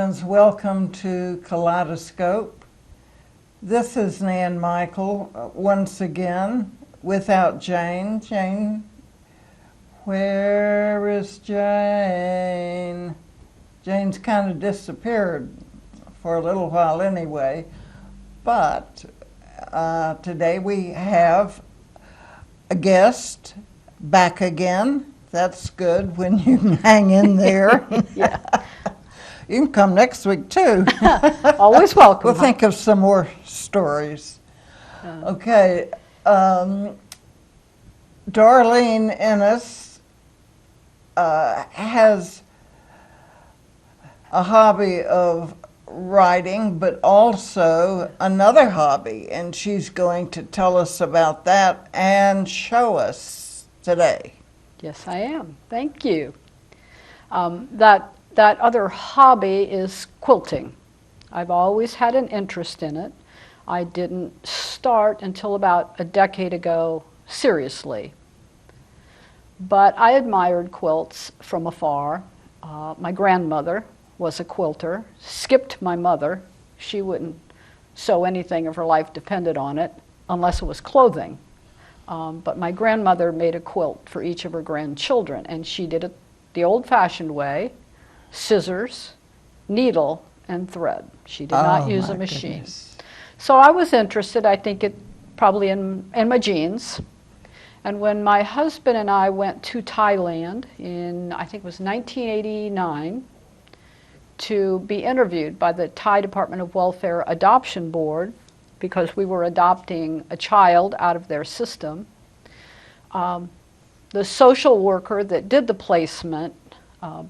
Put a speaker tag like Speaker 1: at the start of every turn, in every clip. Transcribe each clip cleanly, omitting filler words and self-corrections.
Speaker 1: friends, welcome to Kaleidoscope. This is Nan Michael once again without Jane. Jane, where is Jane? Jane's kind of disappeared for a little while anyway, but today we have a guest back again. That's good when you can hang in there.
Speaker 2: Yeah.
Speaker 1: You can come next week too.
Speaker 2: Always welcome.
Speaker 1: We'll think of some more stories. Okay. Darlene Ennis has a hobby of writing, but also another hobby, and she's going to tell us about that and show us today.
Speaker 2: Yes, I am. Thank you. That other hobby is quilting. I've always had an interest in it. I didn't start until about a decade ago, seriously. But I admired quilts from afar. My grandmother was a quilter, skipped my mother. She wouldn't sew anything if her life depended on it, unless it was clothing. But my grandmother made a quilt for each of her grandchildren, and she did it the old-fashioned way, scissors, needle, and thread. She did not use a machine.
Speaker 1: Goodness.
Speaker 2: So I was interested, I think it probably in my genes. And when my husband and I went to Thailand in, I think it was 1989, to be interviewed by the Thai Department of Welfare Adoption Board, because we were adopting a child out of their system, the social worker that did the placement,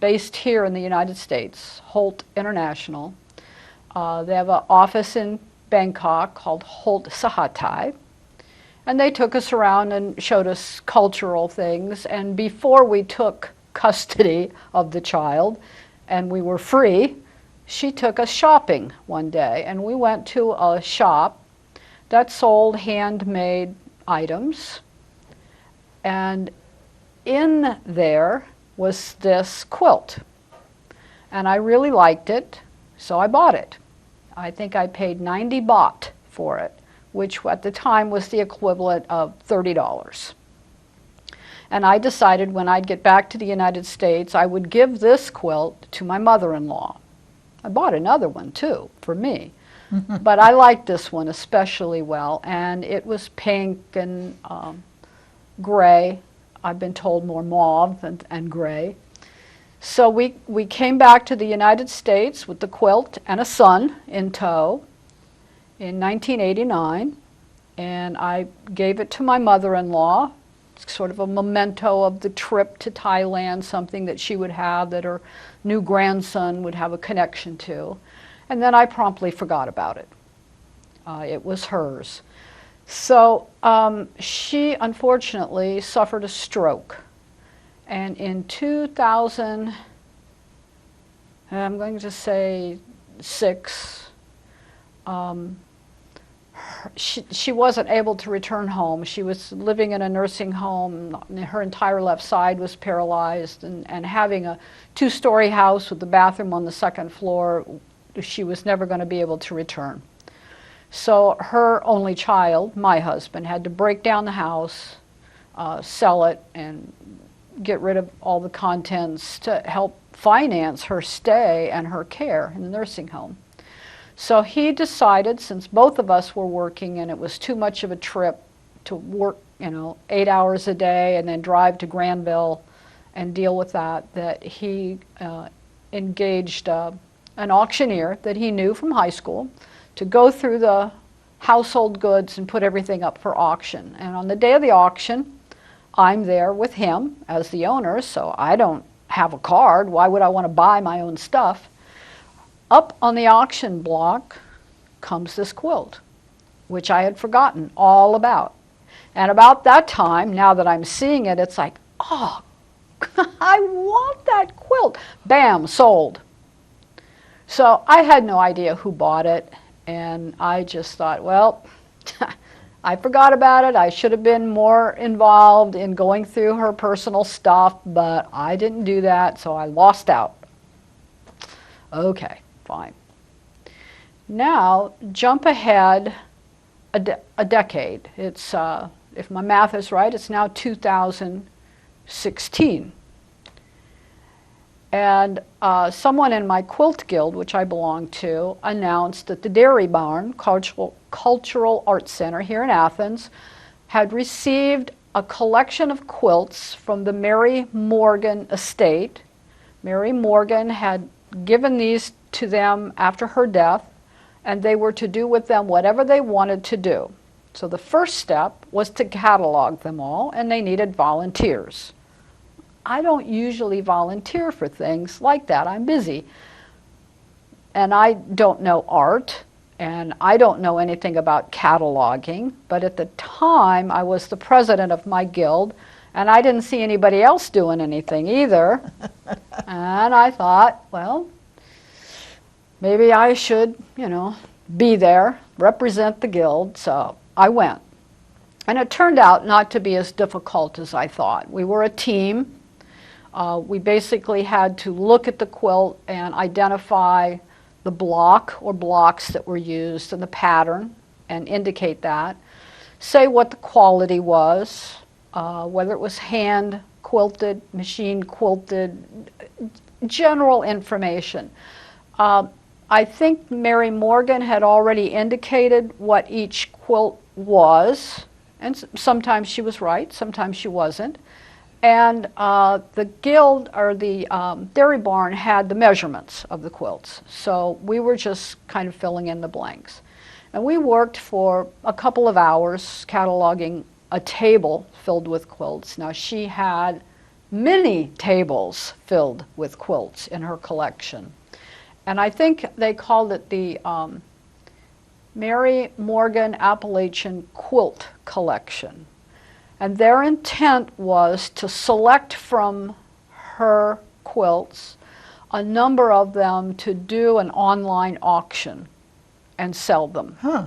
Speaker 2: based here in the United States, Holt International, they have an office in Bangkok called Holt Sahatai, and they took us around and showed us cultural things. And before we took custody of the child and we were free, she took us shopping one day, and we went to a shop that sold handmade items, and in there was this quilt, and I really liked it, so I bought it. I think I paid 90 baht for it, which at the time was the equivalent of $30. And I decided when I'd get back to the United States, I would give this quilt to my mother-in-law. I bought another one too, for me. But I liked this one especially well, and it was pink and gray. I've been told more mauve and gray. So we came back to the United States with the quilt and a son in tow in 1989, and I gave it to my mother-in-law, sort of a memento of the trip to Thailand, something that she would have that her new grandson would have a connection to. And then I promptly forgot about it. It was hers. So she unfortunately suffered a stroke. And in 2000, I'm going to say 6, she wasn't able to return home. She was living in a nursing home. Her entire left side was paralyzed, and having a 2-story house with the bathroom on the 2nd floor, she was never going to be able to return. So her only child, my husband, had to break down the house, sell it, and get rid of all the contents to help finance her stay and her care in the nursing home. So he decided, since both of us were working and it was too much of a trip to work, 8 hours a day and then drive to Granville and deal with that, that he engaged an auctioneer that he knew from high school to go through the household goods and put everything up for auction. And on the day of the auction, I'm there with him as the owner, so I don't have a card. Why would I want to buy my own stuff? Up on the auction block comes this quilt, which I had forgotten all about. And about that time, now that I'm seeing it, it's like, oh, I want that quilt. Bam, sold. So I had no idea who bought it, and I just thought, well, I forgot about it. I should have been more involved in going through her personal stuff, but I didn't do that, so I lost out. Okay, fine. Now, jump ahead a decade. It's, if my math is right, it's now 2016. And someone in my quilt guild, which I belong to, announced that the Dairy Barn Cultural Arts Center here in Athens had received a collection of quilts from the Mary Morgan estate. Mary Morgan had given these to them after her death, and they were to do with them whatever they wanted to do. So the first step was to catalog them all, and they needed volunteers. I don't usually volunteer for things like that. I'm busy. And I don't know art, and I don't know anything about cataloging, but at the time I was the president of my guild, and I didn't see anybody else doing anything either. And I thought, well, maybe I should, be there, represent the guild, so I went. And it turned out not to be as difficult as I thought. We were a team. We basically had to look at the quilt and identify the block or blocks that were used and the pattern and indicate that. Say what the quality was, whether it was hand quilted, machine quilted, general information. I think Mary Morgan had already indicated what each quilt was, and sometimes she was right, sometimes she wasn't. And the guild, or the Dairy Barn, had the measurements of the quilts. So we were just kind of filling in the blanks. And we worked for a couple of hours cataloging a table filled with quilts. Now, she had many tables filled with quilts in her collection. And I think they called it the Mary Morgan Appalachian Quilt Collection. And their intent was to select from her quilts a number of them to do an online auction and sell them.
Speaker 1: Huh.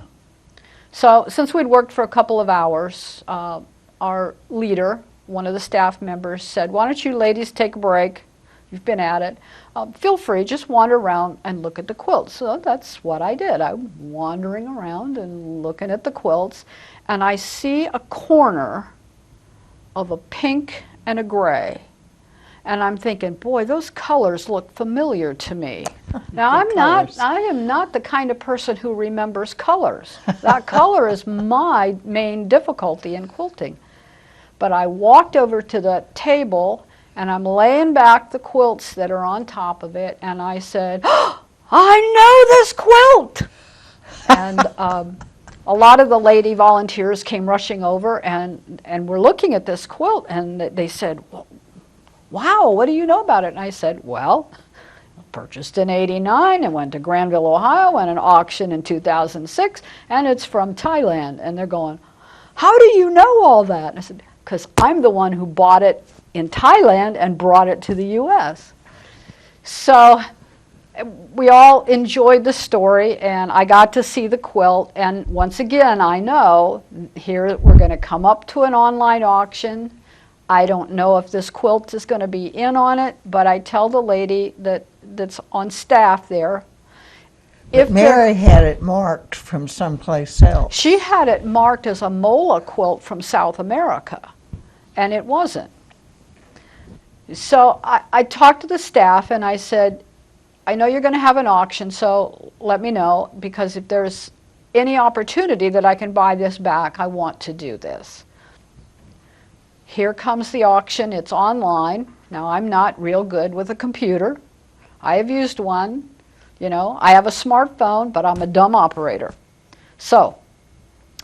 Speaker 2: So since we'd worked for a couple of hours, our leader, one of the staff members, said, why don't you ladies take a break? You've been at it. Feel free, just wander around and look at the quilts. So that's what I did. I'm wandering around and looking at the quilts, and I see a corner of a pink and a gray. And I'm thinking, boy, those colors look familiar to me. Now, I am not the kind of person who remembers colors. That color is my main difficulty in quilting. But I walked over to the table, and I'm laying back the quilts that are on top of it, and I said, oh, I know this quilt! And a lot of the lady volunteers came rushing over and were looking at this quilt, and they said, wow, what do you know about it? And I said, well, purchased in '89 and went to Granville, Ohio, and an auction in 2006, and it's from Thailand. And they're going, how do you know all that? And I said, because I'm the one who bought it in Thailand and brought it to the U.S. So we all enjoyed the story, and I got to see the quilt. And once again, I know here we're going to come up to an online auction. I don't know if this quilt is going to be in on it, but I tell the lady that's on staff there.
Speaker 1: If Mary had it marked from someplace else.
Speaker 2: She had it marked as a mola quilt from South America, and it wasn't. So I talked to the staff and I said, I know you're going to have an auction, so let me know, because if there's any opportunity that I can buy this back, I want to do this. Here comes the auction. It's online. Now, I'm not real good with a computer. I have used one. You know, I have a smartphone, but I'm a dumb operator. So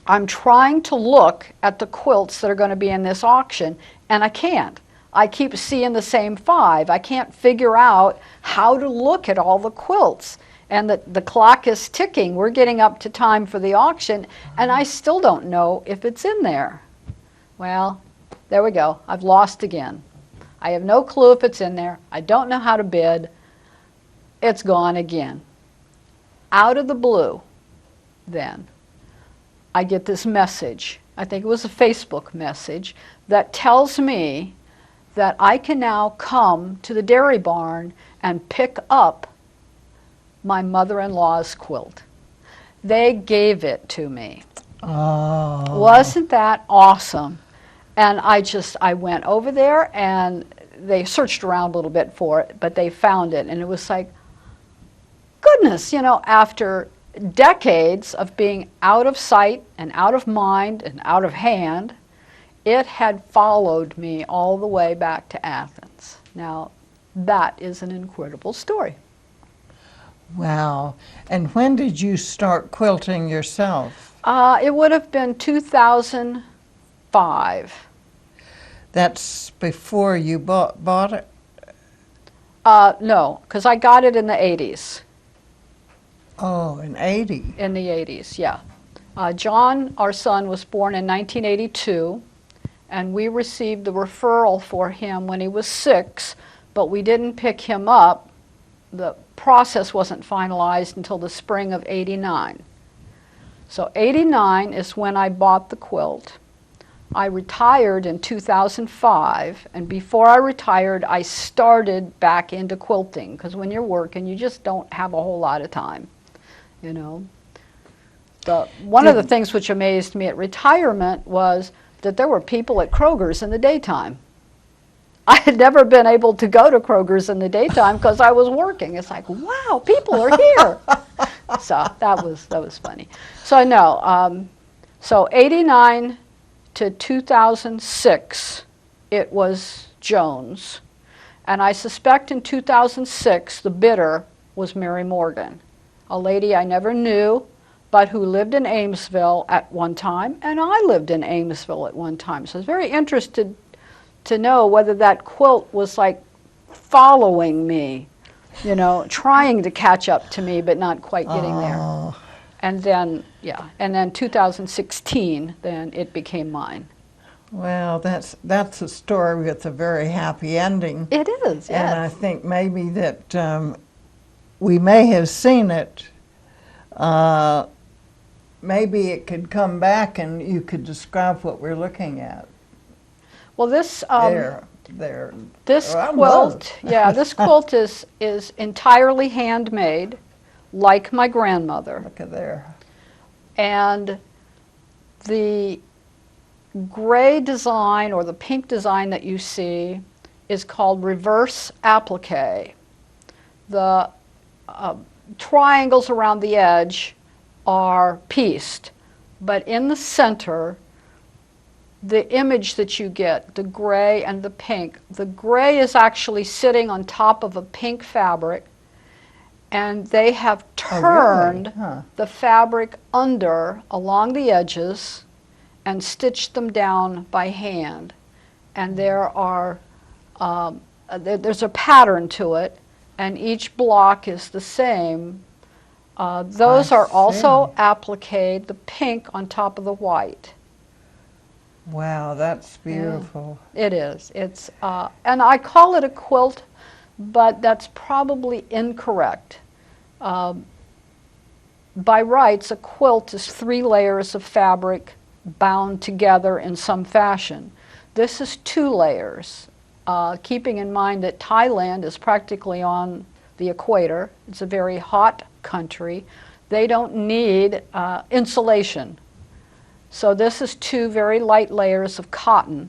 Speaker 2: I'm trying to look at the quilts that are going to be in this auction, and I can't. I keep seeing the same 5. I can't figure out how to look at all the quilts. And the clock is ticking. We're getting up to time for the auction, and I still don't know if it's in there. Well, there we go. I've lost again. I have no clue if it's in there. I don't know how to bid. It's gone again. Out of the blue, then, I get this message. I think it was a Facebook message that tells me that I can now come to the Dairy Barn and pick up my mother-in-law's quilt. They gave it to me.
Speaker 1: Oh.
Speaker 2: Wasn't that awesome? And I went over there and they searched around a little bit for it, but they found it. And it was like, goodness, you know, after decades of being out of sight and out of mind and out of hand, it had followed me all the way back to Athens. Now, that is an incredible story.
Speaker 1: Wow. And when did you start quilting yourself?
Speaker 2: It would have been 2005.
Speaker 1: That's before you bought it?
Speaker 2: No, because I got it in the 80s.
Speaker 1: Oh, in 80.
Speaker 2: In the 80s, yeah. John, our son, was born in 1982, and we received the referral for him when he was 6, but we didn't pick him up. The process wasn't finalized until the spring of 89. So 89 is when I bought the quilt. I retired in 2005, and before I retired, I started back into quilting, because when you're working, you just don't have a whole lot of time, you know. One of the things which amazed me at retirement was that there were people at Kroger's in the daytime. I had never been able to go to Kroger's in the daytime because I was working. It's like, wow, people are here. So that was funny. So no, so 89 to 2006, it was Jones. And I suspect in 2006, the bidder was Mary Morgan, a lady I never knew, but who lived in Amesville at one time, and I lived in Amesville at one time. So I was very interested to know whether that quilt was like following me, you know, trying to catch up to me, but not quite getting there. And then, yeah, and then 2016, then it became mine.
Speaker 1: Well, that's a story with a very happy ending.
Speaker 2: It is, yes.
Speaker 1: And I think maybe that we may have seen it. Maybe it could come back and you could describe what we're looking at.
Speaker 2: Well, this
Speaker 1: there.
Speaker 2: This
Speaker 1: Oh,
Speaker 2: quilt, yeah, this quilt is entirely handmade, like my grandmother.
Speaker 1: Look at there.
Speaker 2: And the gray design or the pink design that you see is called reverse applique. The triangles around the edge are pieced, but in the center, the image that you get, the gray and the gray is actually sitting on top of a pink fabric, and they have turned the fabric under along the edges and stitched them down by hand. And there are there's a pattern to it, and each block is the same. Those are also appliqued, the pink on top of the white.
Speaker 1: Wow, that's beautiful.
Speaker 2: Yeah, it is. It's and I call it a quilt, but that's probably incorrect. By rights, a quilt is 3 layers of fabric bound together in some fashion. This is 2 layers, keeping in mind that Thailand is practically on the equator. It's a very hot country. They don't need insulation. So this is 2 very light layers of cotton,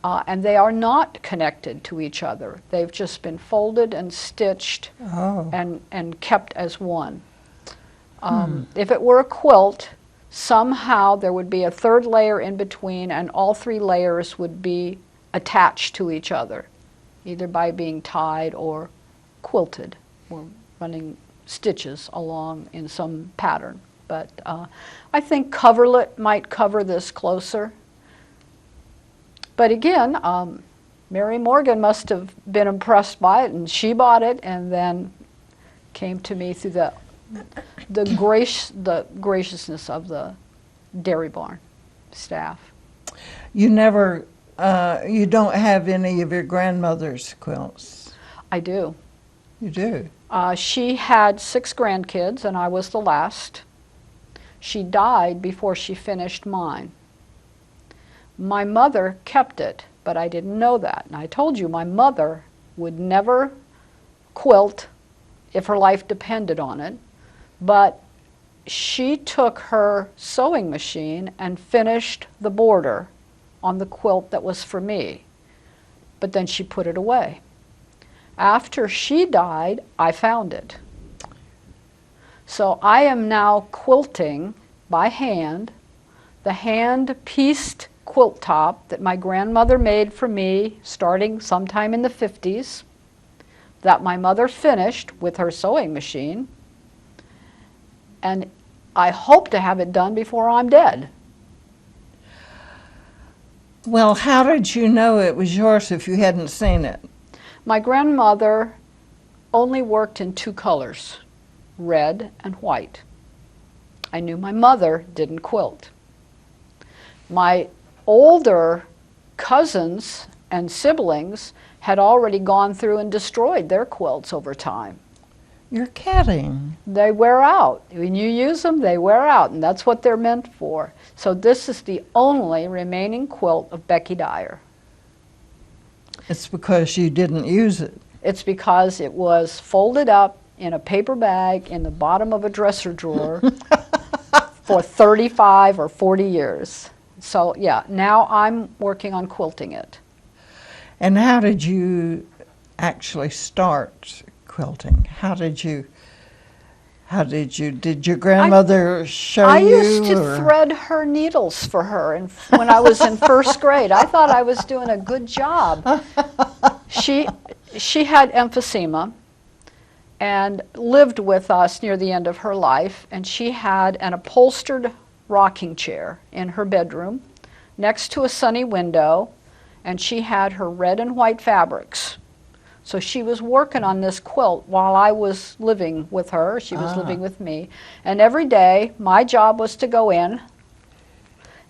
Speaker 2: and they are not connected to each other. They've just been folded and stitched and kept as one. If it were a quilt, somehow there would be a 3rd layer in between, and all 3 layers would be attached to each other, either by being tied or quilted, or running stitches along in some pattern. But I think coverlet might cover this closer. But again, Mary Morgan must have been impressed by it, and she bought it and then came to me through the graciousness of the dairy barn staff.
Speaker 1: You never, you don't have any of your grandmother's quilts?
Speaker 2: I do.
Speaker 1: You do?
Speaker 2: She had 6 grandkids, and I was the last. She died before she finished mine. My mother kept it, but I didn't know that. And I told you my mother would never quilt if her life depended on it. But she took her sewing machine and finished the border on the quilt that was for me. But then she put it away. After she died, I found it. So I am now quilting by hand, the hand-pieced quilt top that my grandmother made for me starting sometime in the 50s, that my mother finished with her sewing machine, and I hope to have it done before I'm dead.
Speaker 1: Well, how did you know it was yours if you hadn't seen it?
Speaker 2: My grandmother only worked in 2 colors, red and white. I knew my mother didn't quilt. My older cousins and siblings had already gone through and destroyed their quilts over time.
Speaker 1: You're kidding.
Speaker 2: They wear out. When you use them, they wear out, and that's what they're meant for. So this is the only remaining quilt of Becky Dyer.
Speaker 1: It's because you didn't use it.
Speaker 2: It's because it was folded up in a paper bag in the bottom of a dresser drawer for 35 or 40 years. So yeah, now I'm working on quilting it.
Speaker 1: And how did you actually start quilting? Did your grandmother show you?
Speaker 2: I used to thread her needles for her when I was in first grade. I thought I was doing a good job. She had emphysema and lived with us near the end of her life, and she had an upholstered rocking chair in her bedroom next to a sunny window, and she had her red and white fabrics. So she was working on this quilt while I was living with her. She was living with me. And every day, my job was to go in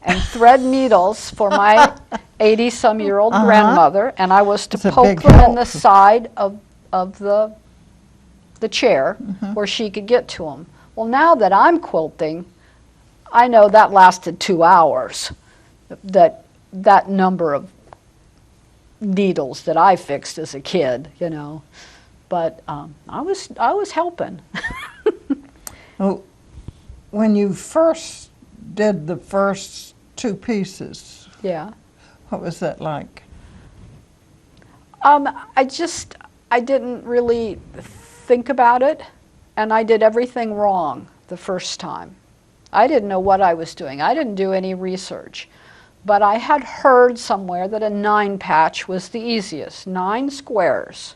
Speaker 2: and thread needles for my 80-some-year-old grandmother, and I was to poke them in the side of the chair where she could get to them. Well, now that I'm quilting, I know that lasted 2 hours, that number of needles that I fixed as a kid, you know. But I was helping.
Speaker 1: Well, when you first did the first 2 pieces,
Speaker 2: Yeah.
Speaker 1: what was that like?
Speaker 2: I didn't really think about it, and I did everything wrong the first time. I didn't know what I was doing. I didn't do any research. But I had heard somewhere that a 9 patch was the easiest, 9 squares.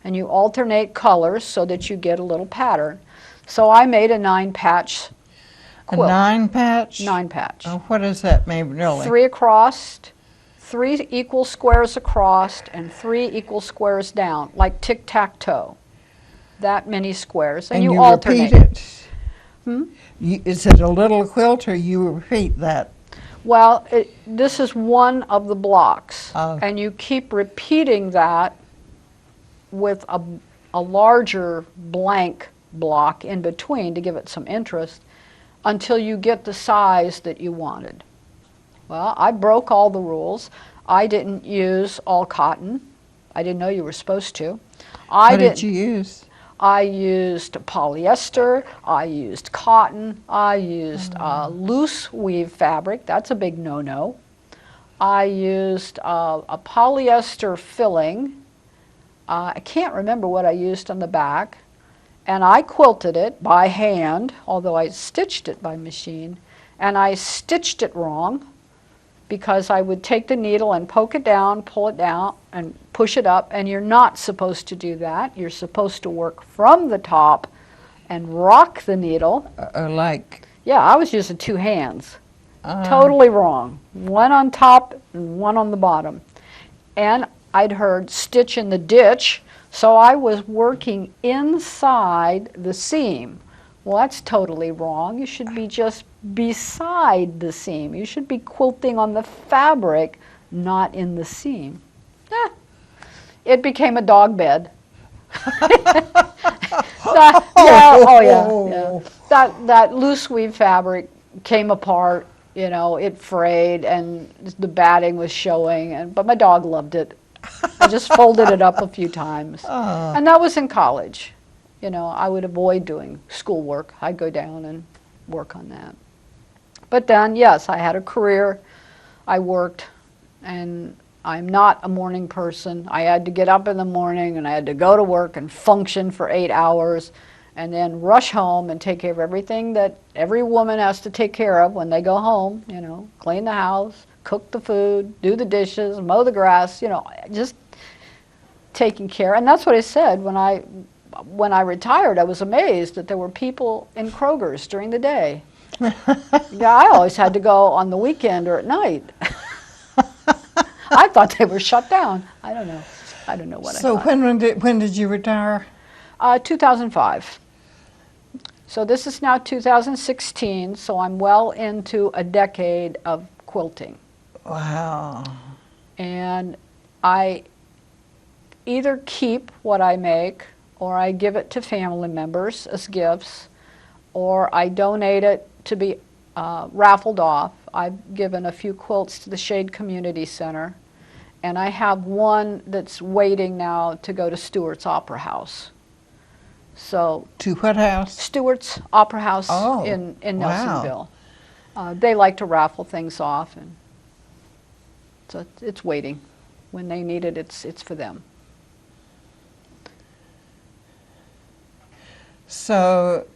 Speaker 2: And you alternate colors so that you get a little pattern. So I made a 9 patch quilt.
Speaker 1: A 9 patch?
Speaker 2: 9 patch.
Speaker 1: Oh, what does that mean, really?
Speaker 2: 3 across, 3 equal squares across, and 3 equal squares down, like tic-tac-toe. That many squares, and you alternate.
Speaker 1: Repeat it? Is it a little quilt, or you repeat that?
Speaker 2: Well, this is one of the blocks, and you keep repeating that with a larger blank block in between to give it some interest until you get the size that you wanted. Well, I broke all the rules. I didn't use all cotton. I didn't know you were supposed to.
Speaker 1: What did you use?
Speaker 2: I used polyester, I used cotton, I used loose weave fabric. That's a big no-no. I used a polyester filling. I can't remember what I used on the back. And I quilted it by hand, although I stitched it by machine. And I stitched it wrong because I would take the needle and poke it down, pull it down, and push it up, and you're not supposed to do that. You're supposed to work from the top and rock the needle. Yeah, I was using 2 hands. Totally wrong. One on top and one on the bottom. And I'd heard stitch in the ditch, so I was working inside the seam. Well, that's totally wrong. You should be just beside the seam. You should be quilting on the fabric, not in the seam. It became a dog bed. That loose weave fabric came apart, you know, it frayed and the batting was showing, but my dog loved it. I just folded it up a few times. And that was in college. You know, I would avoid doing schoolwork. I'd go down and work on that. But then, yes, I had a career. I worked, and I'm not a morning person. I had to get up in the morning, and I had to go to work and function for 8 hours, and then rush home and take care of everything that every woman has to take care of when they go home, you know, clean the house, cook the food, do the dishes, mow the grass, you know, just taking care. And that's what I said when I retired. I was amazed that there were people in Kroger's during the day. Yeah, I always had to go on the weekend or at night. I thought they were shut down. I don't know. I don't know what I thought.
Speaker 1: So when did you retire?
Speaker 2: 2005. So this is now 2016, so I'm well into a decade of quilting.
Speaker 1: Wow.
Speaker 2: And I either keep what I make, or I give it to family members as gifts, or I donate it to be raffled off. I've given a few quilts to the Shade Community Center, and I have one that's waiting now to go to Stewart's Opera House. So
Speaker 1: To what house?
Speaker 2: Stewart's Opera House
Speaker 1: Oh,
Speaker 2: in
Speaker 1: wow.
Speaker 2: Nelsonville. They like to raffle things off, and so it's waiting. When they need it, it's for them.
Speaker 1: So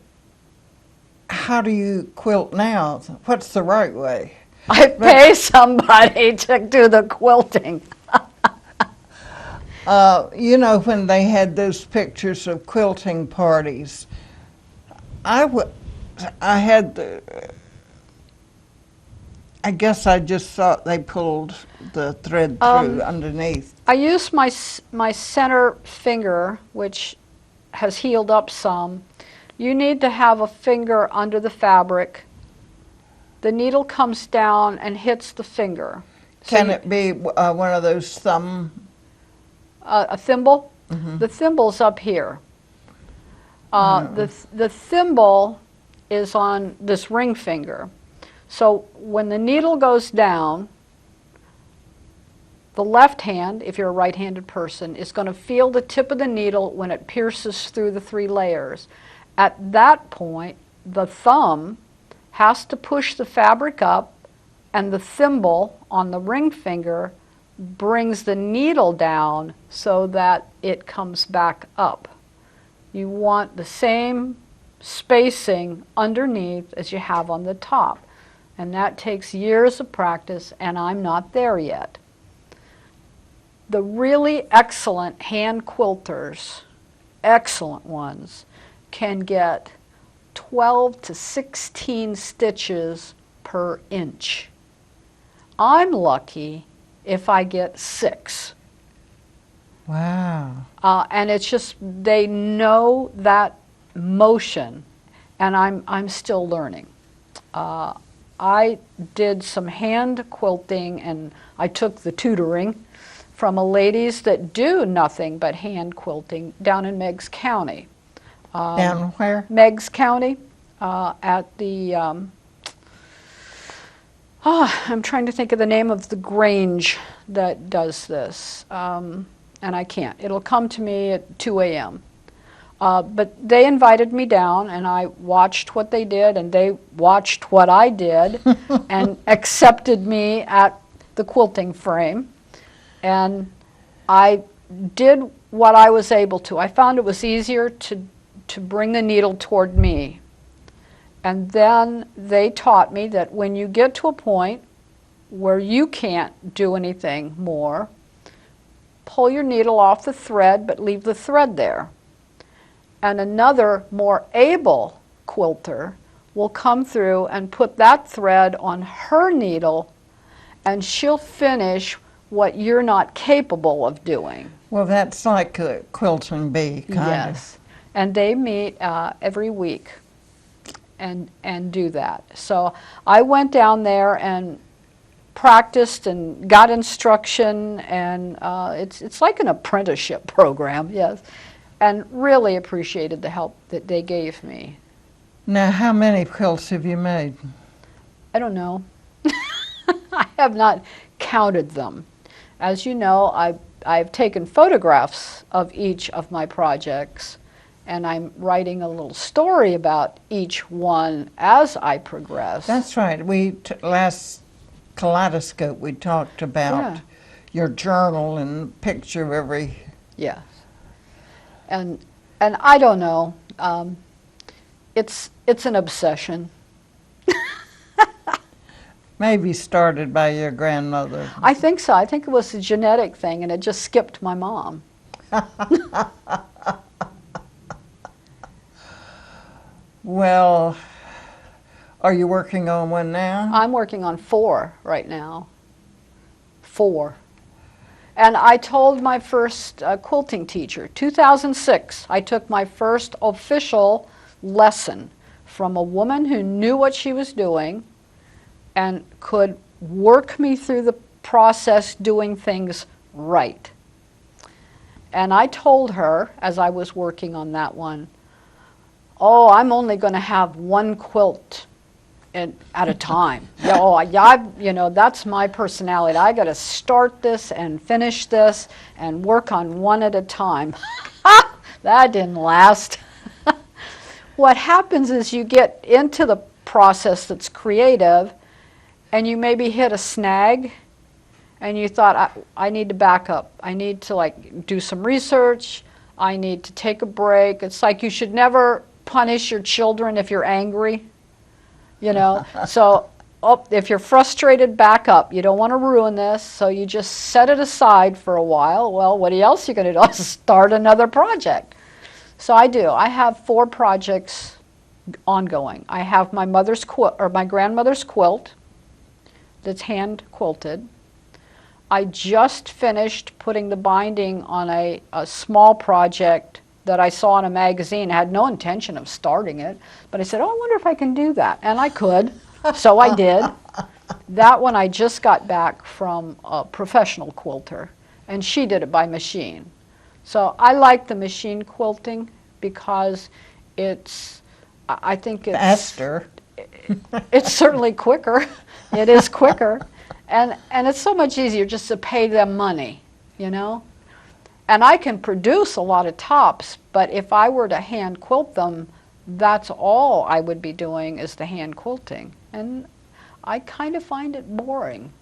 Speaker 1: how do you quilt now? What's the right way?
Speaker 2: I pay somebody to do the quilting.
Speaker 1: You know, when they had those pictures of quilting parties, I guess I just thought they pulled the thread through underneath.
Speaker 2: I use my center finger, which has healed up some. You need to have a finger under the fabric. The needle comes down and hits the finger.
Speaker 1: Can it be one of those thumb?
Speaker 2: A thimble? Mm-hmm. The thimble's up here. The thimble is on this ring finger. So when the needle goes down, the left hand, if you're a right-handed person, is going to feel the tip of the needle when it pierces through the 3 layers. At that point, the thumb has to push the fabric up, and the thimble on the ring finger brings the needle down so that it comes back up. You want the same spacing underneath as you have on the top, and that takes years of practice, and I'm not there yet. The really excellent hand quilters, excellent ones, can get 12 to 16 stitches per inch. I'm lucky if I get 6.
Speaker 1: Wow.
Speaker 2: And it's just, they know that motion, and I'm still learning. I did some hand quilting, and I took the tutoring from a ladies that do nothing but hand quilting down in Meigs County.
Speaker 1: Down where?
Speaker 2: Meigs County, at the, I'm trying to think of the name of the grange that does this, and I can't. It'll come to me at 2 a.m. But they invited me down, and I watched what they did, and they watched what I did, and accepted me at the quilting frame. And I did what I was able to. I found it was easier to bring the needle toward me. And then they taught me that when you get to a point where you can't do anything more, pull your needle off the thread, but leave the thread there. And another more able quilter will come through and put that thread on her needle, and she'll finish what you're not capable of doing.
Speaker 1: Well, that's like a quilt and bee, kind of.
Speaker 2: Yes. And they meet every week and do that. So I went down there and practiced and got instruction, and it's like an apprenticeship program, yes, and really appreciated the help that they gave me.
Speaker 1: Now, how many quilts have you made?
Speaker 2: I don't know. I have not counted them. As you know, I've taken photographs of each of my projects, and I'm writing a little story about each one as I progress.
Speaker 1: That's right. Last Kaleidoscope, we talked about your journal and picture of every...
Speaker 2: Yes. And I don't know. It's an obsession.
Speaker 1: Maybe started by your grandmother.
Speaker 2: I think so. I think it was a genetic thing, and it just skipped my mom.
Speaker 1: Well, are you working on one now?
Speaker 2: I'm working on 4 right now. 4. And I told my first quilting teacher, 2006, I took my first official lesson from a woman who knew what she was doing and could work me through the process doing things right. And I told her, as I was working on that one, oh, I'm only going to have 1 quilt at a time. That's my personality. I got to start this and finish this and work on 1 at a time. That didn't last. What happens is you get into the process that's creative, and you maybe hit a snag, and you thought, I need to back up. I need to do some research. I need to take a break. It's like you should never punish your children if you're angry. So if you're frustrated, back up. You don't want to ruin this, so you just set it aside for a while. Well, what else are you going to do? Start another project. So I do. I have 4 projects ongoing. I have my grandmother's quilt that's hand quilted. I just finished putting the binding on a small project that I saw in a magazine. I had no intention of starting it, but I said, oh, I wonder if I can do that. And I could, so I did. That one I just got back from a professional quilter, and she did it by machine. So I like the machine quilting because I think it's...
Speaker 1: Faster.
Speaker 2: It's certainly quicker. It is quicker. And it's so much easier just to pay them money, And I can produce a lot of tops, but if I were to hand quilt them, that's all I would be doing is the hand quilting. And I kind of find it boring.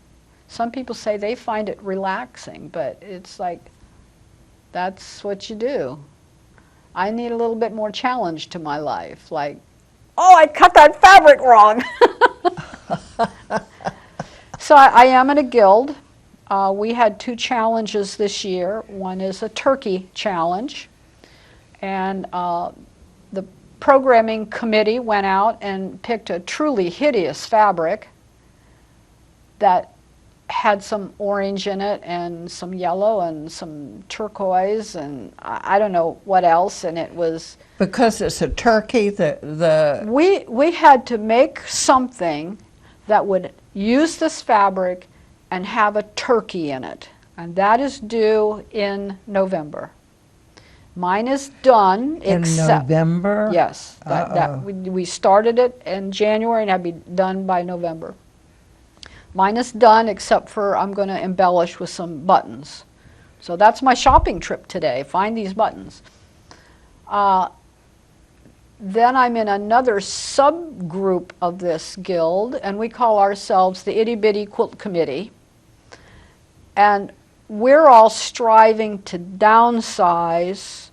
Speaker 2: Some people say they find it relaxing, but it's like, that's what you do. I need a little bit more challenge to my life, like, oh, I cut that fabric wrong. So I am in a guild. We had 2 challenges this year. One is a turkey challenge, and the programming committee went out and picked a truly hideous fabric that had some orange in it and some yellow and some turquoise and I don't know what else, and it was...
Speaker 1: Because it's a turkey,
Speaker 2: We had to make something that would use this fabric and have a turkey in it, and that is due in November. Mine is done.
Speaker 1: In November?
Speaker 2: Yes. We started it in January and had to be done by November. Mine is done except for I'm going to embellish with some buttons. So that's my shopping trip today, find these buttons. Then I'm in another subgroup of this guild, and we call ourselves the Itty Bitty Quilt Committee. And we're all striving to downsize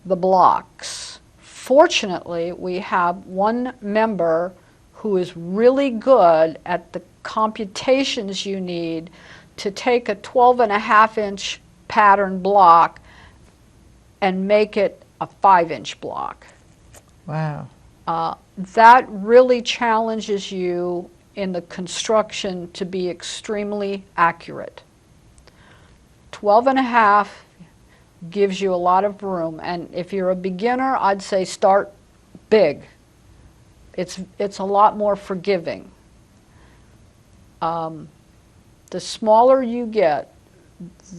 Speaker 2: the blocks. Fortunately, we have one member who is really good at the computations you need to take a 12.5-inch pattern block and make it a 5-inch block.
Speaker 1: Wow.
Speaker 2: That really challenges you in the construction to be extremely accurate. 12.5 gives you a lot of room, and if you're a beginner, I'd say start big. It's a lot more forgiving. The smaller you get,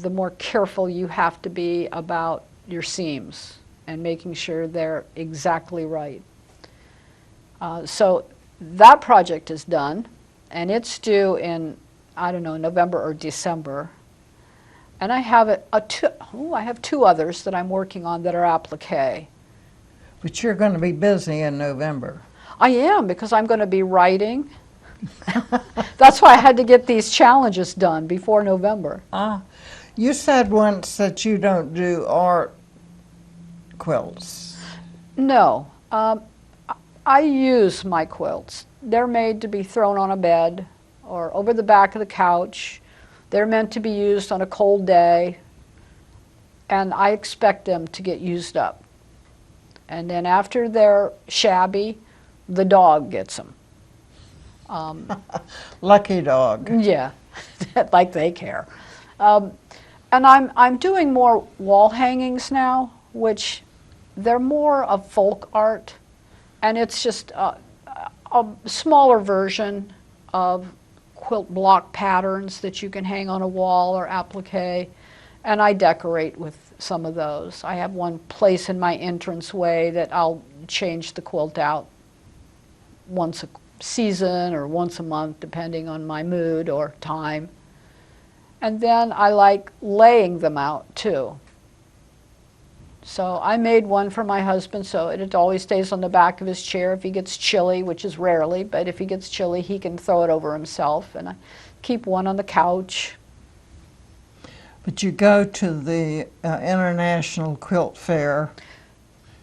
Speaker 2: the more careful you have to be about your seams and making sure they're exactly right. So that project is done, and it's due in, I don't know, November or December. And I have I have 2 others that I'm working on that are applique.
Speaker 1: But you're going to be busy in November.
Speaker 2: I am, because I'm going to be writing. That's why I had to get these challenges done before November.
Speaker 1: You said once that you don't do art quilts.
Speaker 2: No, I use my quilts. They're made to be thrown on a bed or over the back of the couch. They're meant to be used on a cold day, and I expect them to get used up. And then after they're shabby, the dog gets them.
Speaker 1: Lucky dog.
Speaker 2: Yeah, like they care. And I'm doing more wall hangings now, which they're more of folk art, and it's just a smaller version of quilt block patterns that you can hang on a wall or applique, and I decorate with some of those. I have one place in my entranceway that I'll change the quilt out once a season or once a month, depending on my mood or time. And then I like laying them out too. So I made one for my husband, so it always stays on the back of his chair if he gets chilly, which is rarely, but if he gets chilly, he can throw it over himself. And I keep one on the couch.
Speaker 1: But you go to the International Quilt Fair.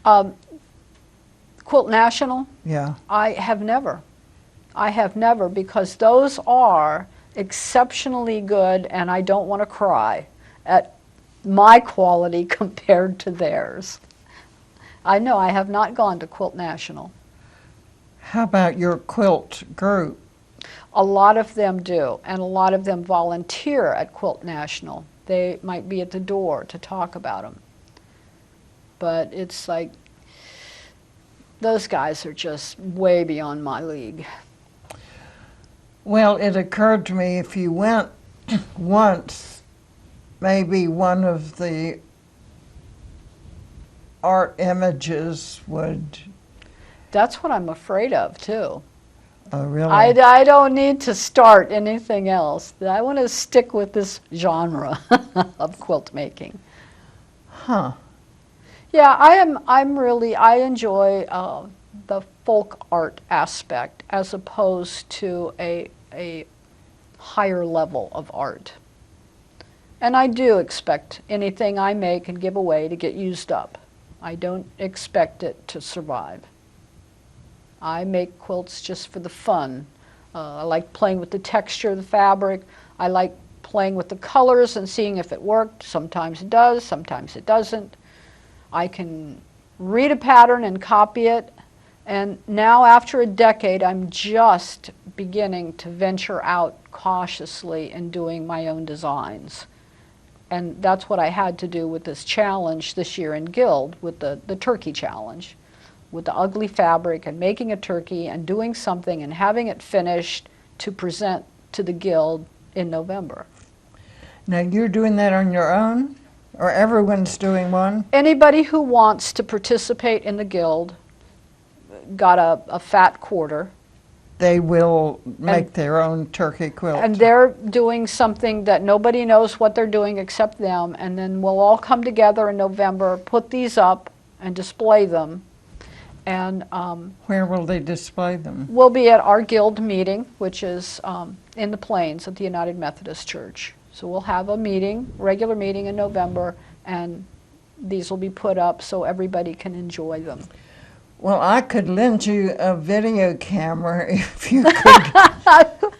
Speaker 2: Quilt National?
Speaker 1: Yeah.
Speaker 2: I have never, because those are exceptionally good, and I don't want to cry at my quality compared to theirs. I know, I have not gone to Quilt National.
Speaker 1: How about your quilt group?
Speaker 2: A lot of them do, and a lot of them volunteer at Quilt National. They might be at the door to talk about them. But it's like, those guys are just way beyond my league.
Speaker 1: Well, it occurred to me if you went once, maybe one of the art images would...
Speaker 2: That's what I'm afraid of, too.
Speaker 1: Oh, really?
Speaker 2: I don't need to start anything else. I want to stick with this genre of quilt making.
Speaker 1: Huh.
Speaker 2: Yeah, I enjoy the folk art aspect as opposed to a higher level of art. And I do expect anything I make and give away to get used up. I don't expect it to survive. I make quilts just for the fun. I like playing with the texture of the fabric. I like playing with the colors and seeing if it worked. Sometimes it does, sometimes it doesn't. I can read a pattern and copy it. And now, after a decade, I'm just beginning to venture out cautiously and doing my own designs. And that's what I had to do with this challenge this year in Guild, with the turkey challenge, with the ugly fabric and making a turkey and doing something and having it finished to present to the Guild in November.
Speaker 1: Now, you're doing that on your own? Or everyone's doing one?
Speaker 2: Anybody who wants to participate in the Guild got a fat quarter.
Speaker 1: They will make their own turkey quilt.
Speaker 2: And they're doing something that nobody knows what they're doing except them, and then we'll all come together in November, put these up and display them. And
Speaker 1: where will they display them?
Speaker 2: We'll be at our Guild meeting, which is in the Plains at the United Methodist Church. So we'll have a meeting, regular meeting in November, and these will be put up so everybody can enjoy them.
Speaker 1: Well, I could lend you a video camera if you could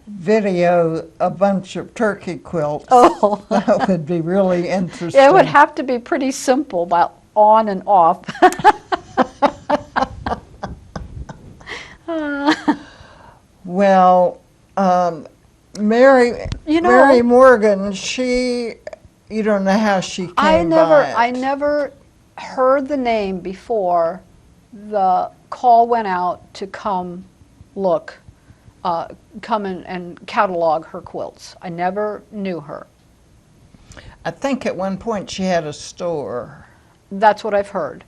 Speaker 1: video a bunch of turkey quilts.
Speaker 2: Oh.
Speaker 1: That would be really interesting.
Speaker 2: It would have to be pretty simple, about on and off.
Speaker 1: Well, Mary Morgan, you don't know how she came by it.
Speaker 2: I never heard the name before the call went out to come look, come and catalog her quilts. I never knew her.
Speaker 1: I think at one point she had a store.
Speaker 2: That's what I've heard.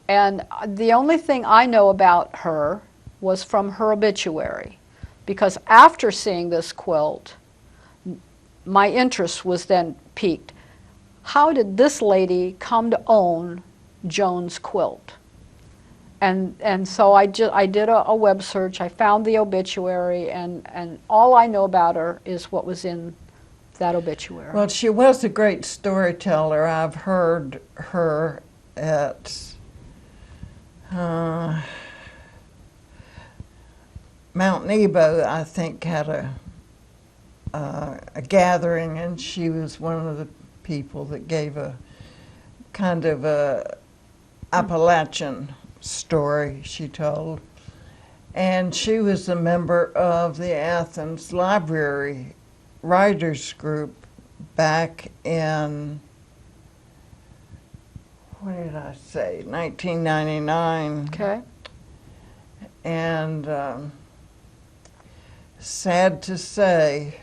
Speaker 2: And the only thing I know about her was from her obituary, because after seeing this quilt, my interest was then piqued. how did this lady come to own Joan's quilt? And so I did a web search. I found the obituary, and all I know about her is what was in that obituary.
Speaker 1: Well, she was a great storyteller. I've heard her at Mount Nebo, I think, had a gathering, and she was one of the people that gave a kind of a Appalachian story she told. And she was a member of the Athens Library Writers Group back in, what did I say, 1999.
Speaker 2: Okay.
Speaker 1: And sad to say,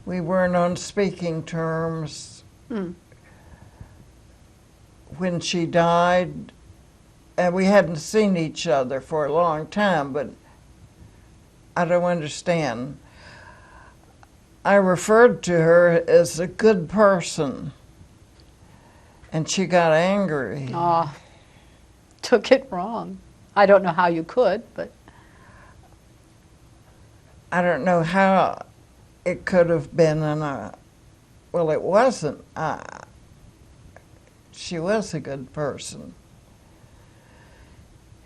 Speaker 1: we weren't on speaking terms when she died, and we hadn't seen each other for a long time, but I don't understand. I referred to her as a good person, and she got angry.
Speaker 2: Took it wrong. I don't know how you could, but
Speaker 1: I don't know how it could have been well, it wasn't. She was a good person.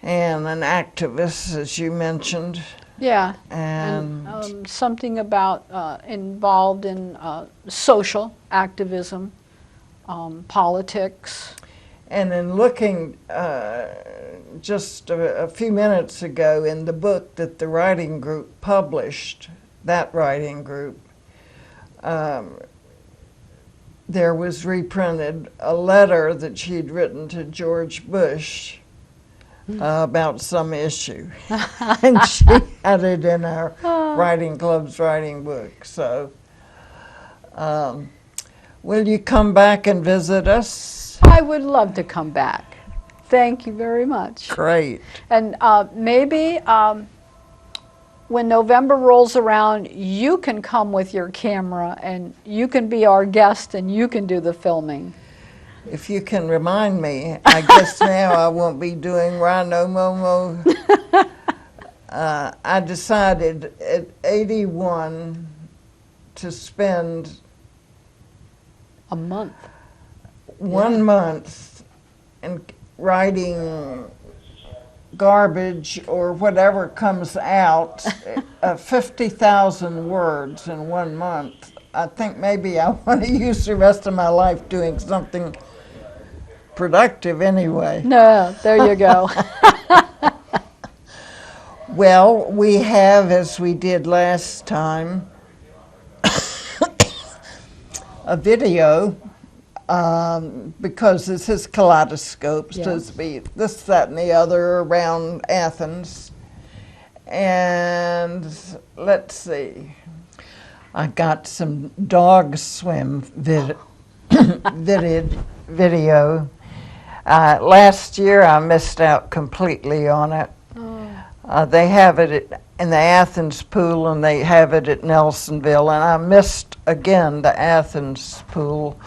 Speaker 1: And an activist, as you mentioned.
Speaker 2: yeah.
Speaker 1: And
Speaker 2: Something about involved in social activism, politics.
Speaker 1: And in looking just a few minutes ago in the book that the writing group published, that writing group, there was reprinted a letter that she'd written to George Bush about some issue. And she had it in our writing club's writing book. So will you come back and visit us?
Speaker 2: I would love to come back. Thank you very much.
Speaker 1: Great.
Speaker 2: And maybe when November rolls around, you can come with your camera and you can be our guest and you can do the filming.
Speaker 1: If you can remind me, I guess now I won't be doing Rhino Momo. I decided at 81 to spend
Speaker 2: A month.
Speaker 1: 1 month in writing garbage or whatever comes out, 50,000 words in 1 month. I think maybe I want to use the rest of my life doing something productive anyway.
Speaker 2: No, there you go.
Speaker 1: Well, we have, as we did last time, a video, because this is Kaleidoscope, supposed to be this, that, and the other around Athens. And let's see, I got some dog swim video. Last year I missed out completely on it. They have it in the Athens pool and they have it at Nelsonville, and I missed again the Athens pool,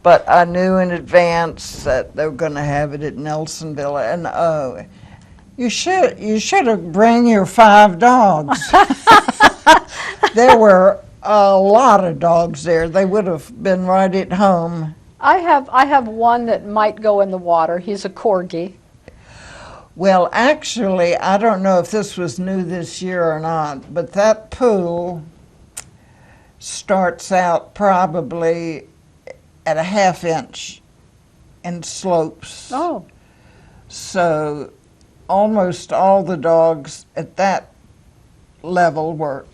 Speaker 1: but I knew in advance that they were going to have it at Nelsonville. And you should have bring your 5 dogs. There were a lot of dogs there. They would have been right at home.
Speaker 2: I have one that might go in the water. He's a corgi.
Speaker 1: Well, actually, I don't know if this was new this year or not, but that pool starts out probably at a 1/2 inch in slopes.
Speaker 2: Oh.
Speaker 1: So almost all the dogs at that level were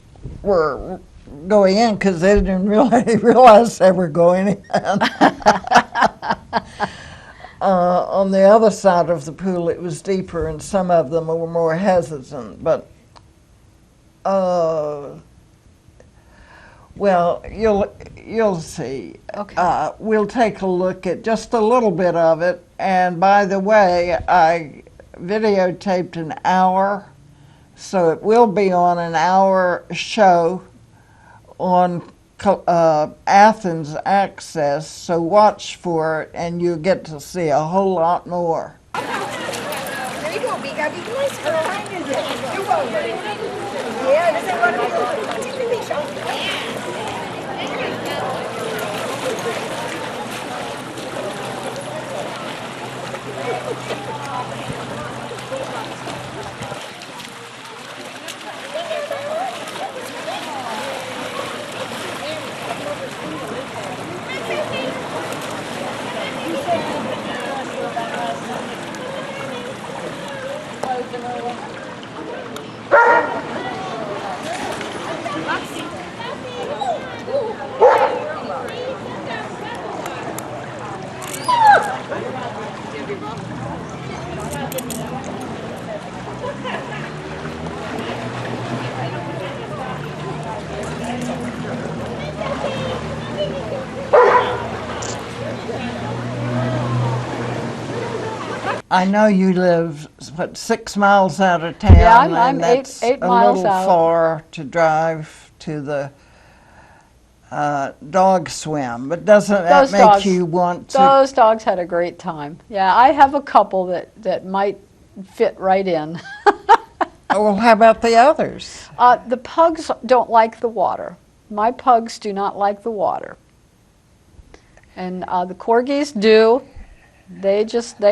Speaker 1: going in because they didn't really realize they were going in. On the other side of the pool, it was deeper, and some of them were more hesitant. But, well, you'll see.
Speaker 2: Okay.
Speaker 1: We'll take a look at just a little bit of it. And by the way, I videotaped an hour, so it will be on an hour show on Athens access, so watch for it and you'll get to see a whole lot more.
Speaker 3: There you go, Big. I'll be nice for her. You're welcome. Yeah, does it want to be a big shot?
Speaker 1: I know you live, what, 6 miles out of town?
Speaker 2: Yeah, I'm
Speaker 1: and that's
Speaker 2: eight miles
Speaker 1: a little
Speaker 2: out.
Speaker 1: far to drive to the dog swim, but doesn't that
Speaker 2: Those
Speaker 1: make
Speaker 2: dogs-
Speaker 1: you want to?
Speaker 2: Those dogs had a great time. Yeah, I have a couple that might fit right in.
Speaker 1: Oh, well, how about the others?
Speaker 2: The pugs don't like the water. My pugs do not like the water. And the corgis do. They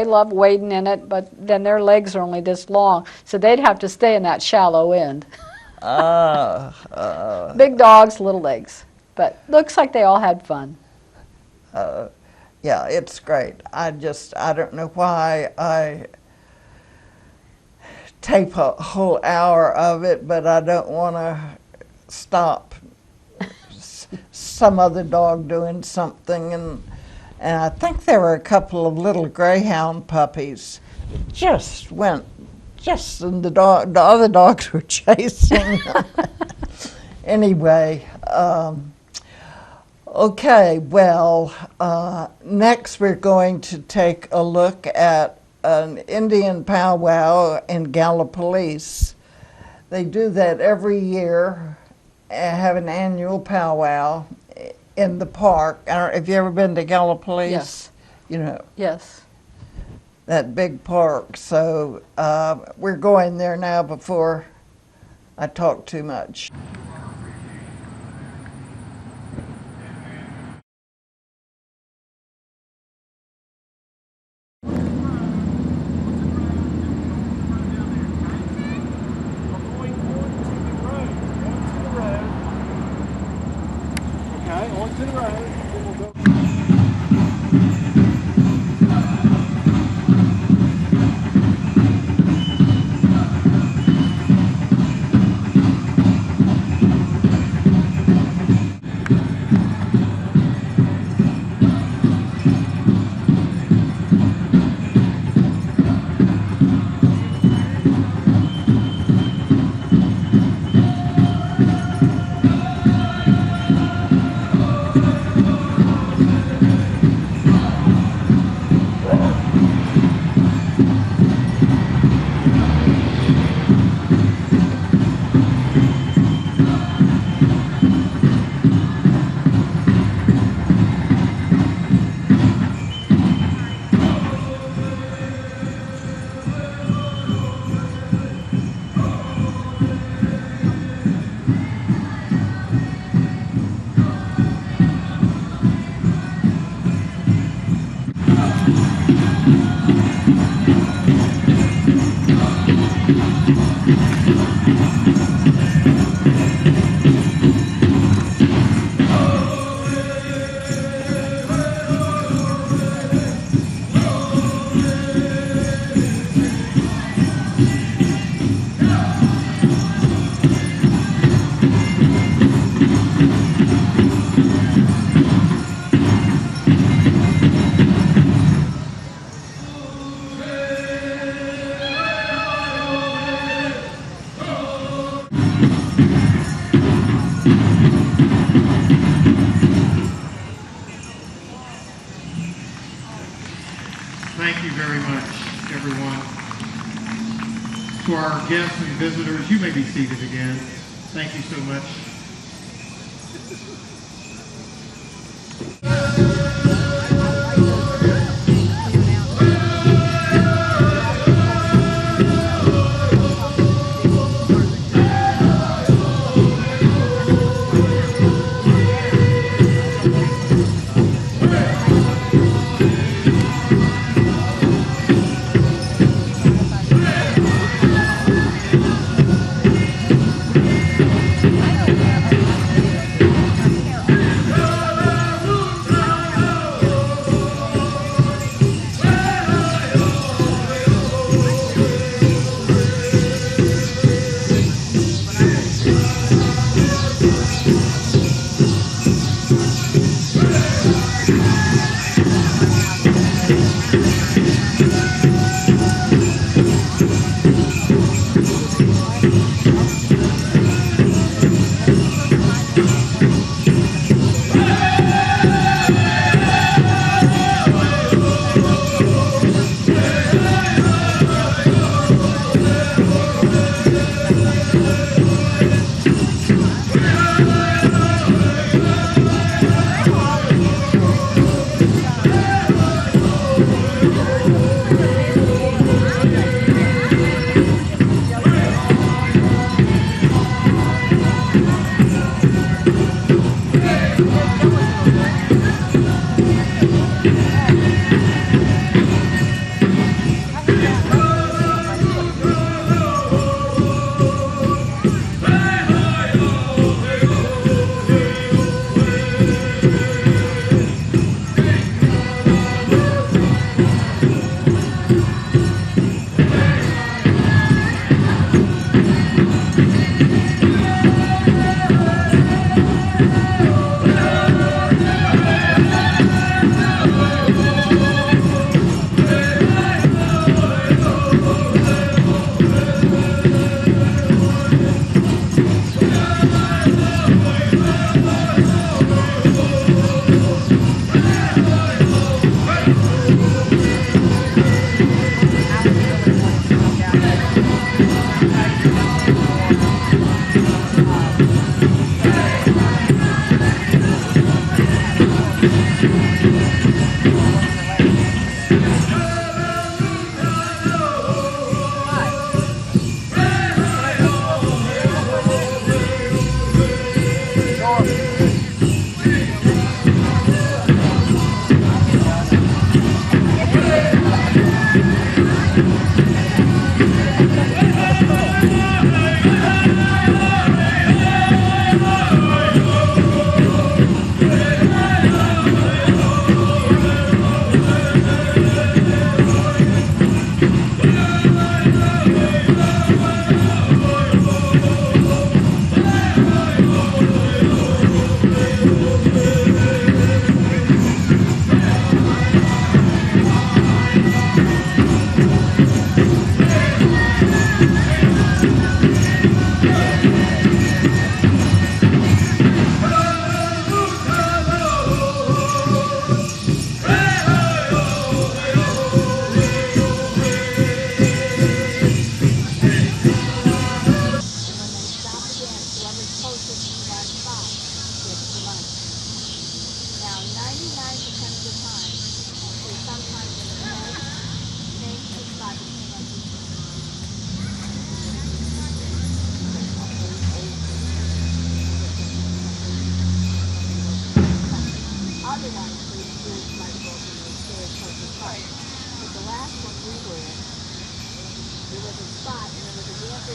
Speaker 2: love wading in it, but then their legs are only this long, so they'd have to stay in that shallow end. Big dogs, little legs. But looks like they all had fun.
Speaker 1: Yeah, it's great. I don't know why I tape a whole hour of it, but I don't want to stop some other dog doing something. And I think there were a couple of little greyhound puppies just went, and the other dogs were chasing them. Anyway, okay, well, next we're going to take a look at an Indian powwow in Gallipolis. They do that every year, have an annual powwow in the park. Have you ever been to Gallipolis?
Speaker 2: Yes.
Speaker 1: You know,
Speaker 2: Yes.
Speaker 1: that big park. So we're going there now before I talk too much.
Speaker 4: Onto the road, then we'll go. Thank you very much, everyone. To our guests and visitors, you may be seated again. Thank you so much.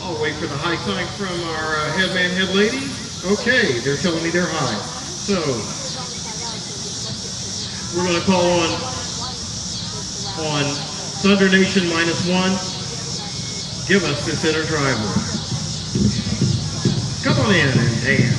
Speaker 4: I'll wait for the high sign from our head man, head lady. Okay, they're telling me they're high. So, we're going to call on Thunder Nation -1. Give us this inner driveway. Come on in and dance.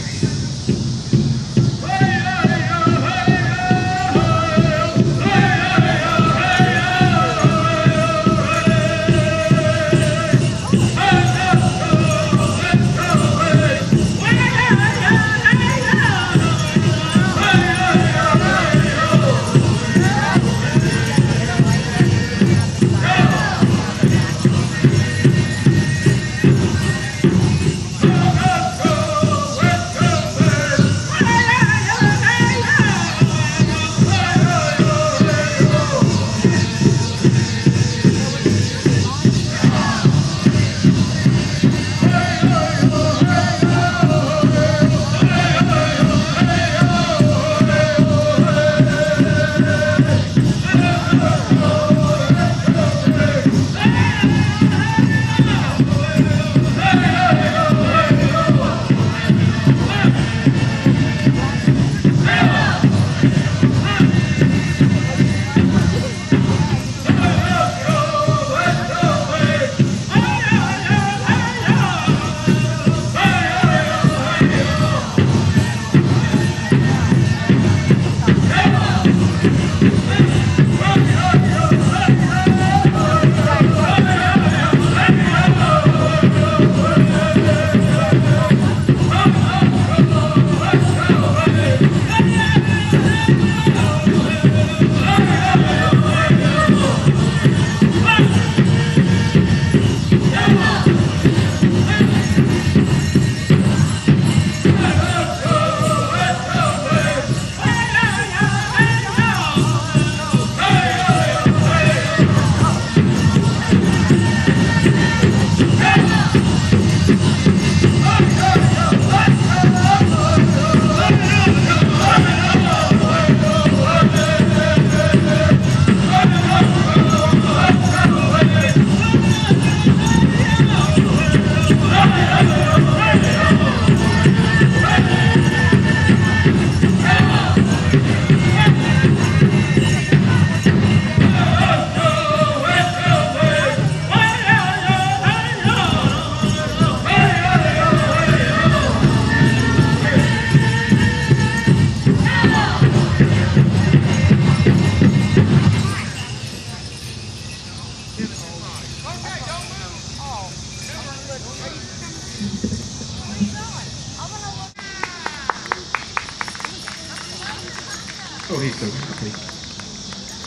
Speaker 4: Oh, he's so happy.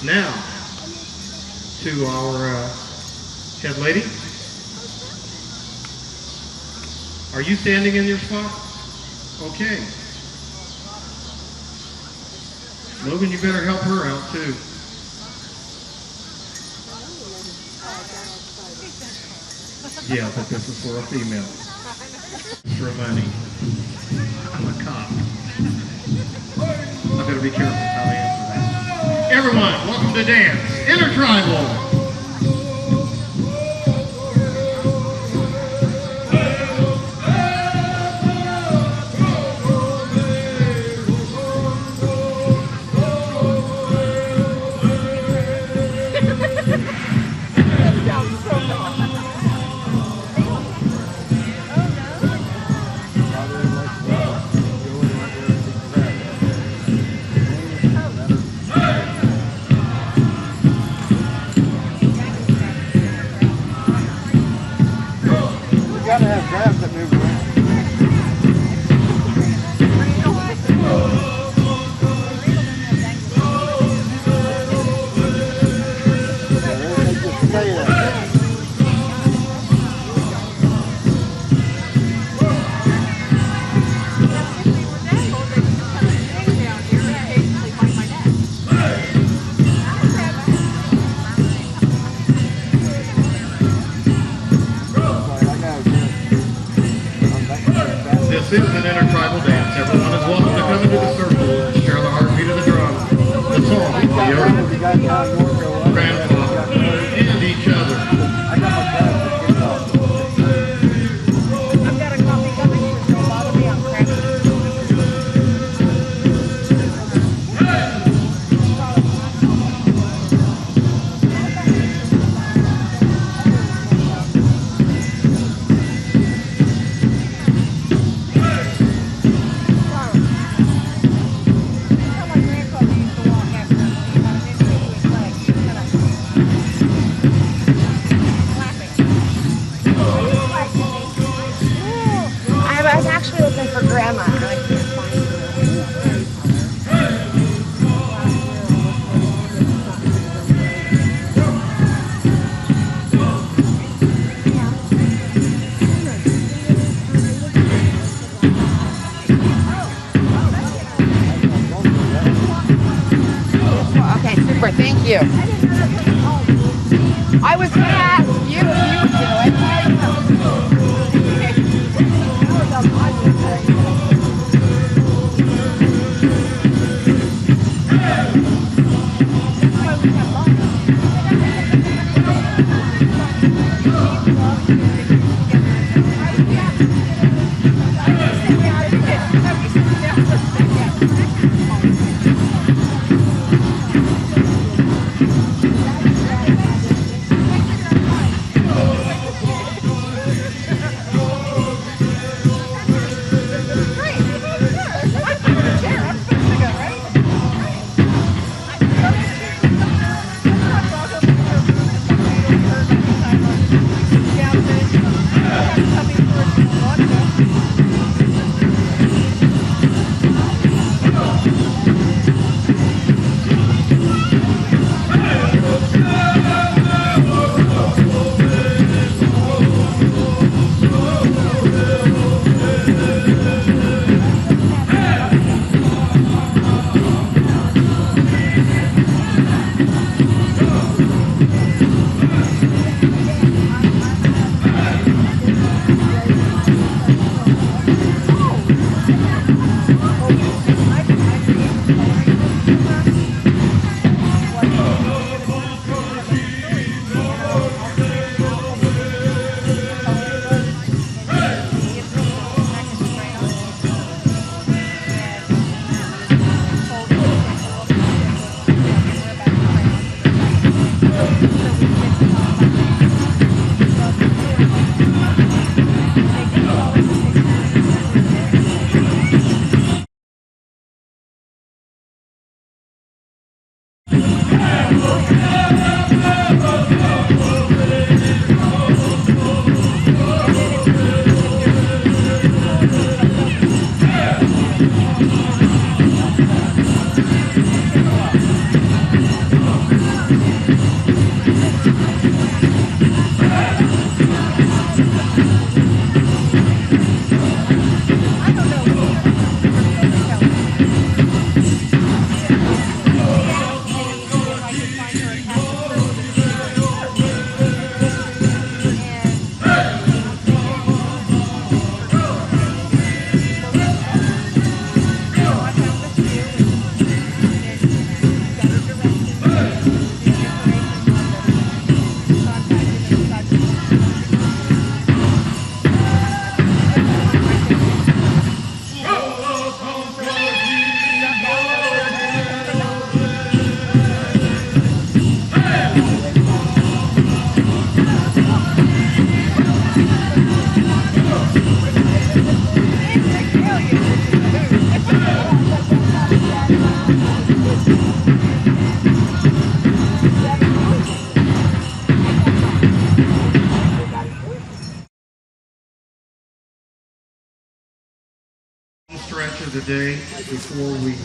Speaker 4: Now, to our head lady. Are you standing in your spot? Okay. Logan, you better help her out too. Yeah, but this is for a female. It's for money. I'm a cop. I better be careful how I answer that. Everyone, welcome to dance. Intertribal.
Speaker 1: Gotta have grabs that move around.
Speaker 4: This is an intertribal dance. Everyone is welcome to come into the circle and share the heartbeat of the drum, the song, the earth, grandpa, and each other.
Speaker 3: I've got a coffee coming, so follow me on crack. I was actually looking for Grandma, and I couldn't find her. Okay, super. Thank you. I was going to ask you if you would do it.
Speaker 4: stretch of the day before we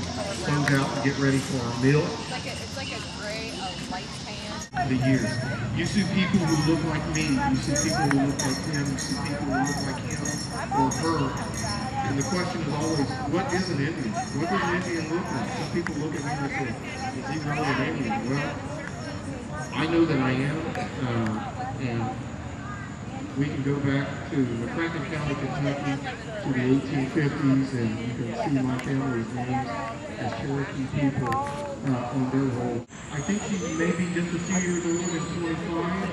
Speaker 4: close out and get ready for our meal.
Speaker 5: It's like a gray, light tan.
Speaker 4: The years. You see people who look like me, you see people who look like him, you see people who look like him or her. And the question is always, what is an Indian? What does an Indian look like? Some people look at me and say, is he really an Indian? Well, I know that I am, and we can go back to McCracken County, Kentucky, to the 1850s, and you can see my family's names as Cherokee people on their roll. I think she may be just a few years older than 25.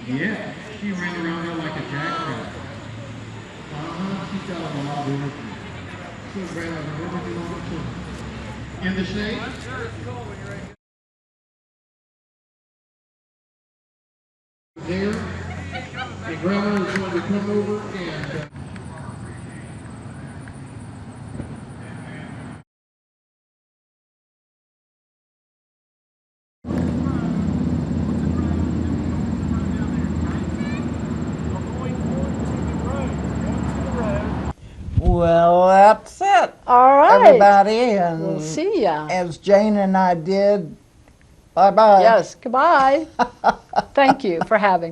Speaker 4: Yeah, she ran around there like a jackrabbit. She's got a lot of energy. She's ran out of energy all the time. In the shade? There, and Grandma is going to come over and
Speaker 1: Well, that's it,
Speaker 2: All right.
Speaker 1: everybody. And
Speaker 2: We'll see ya.
Speaker 1: as Jane and I did, bye-bye.
Speaker 2: Yes, goodbye. Thank you for having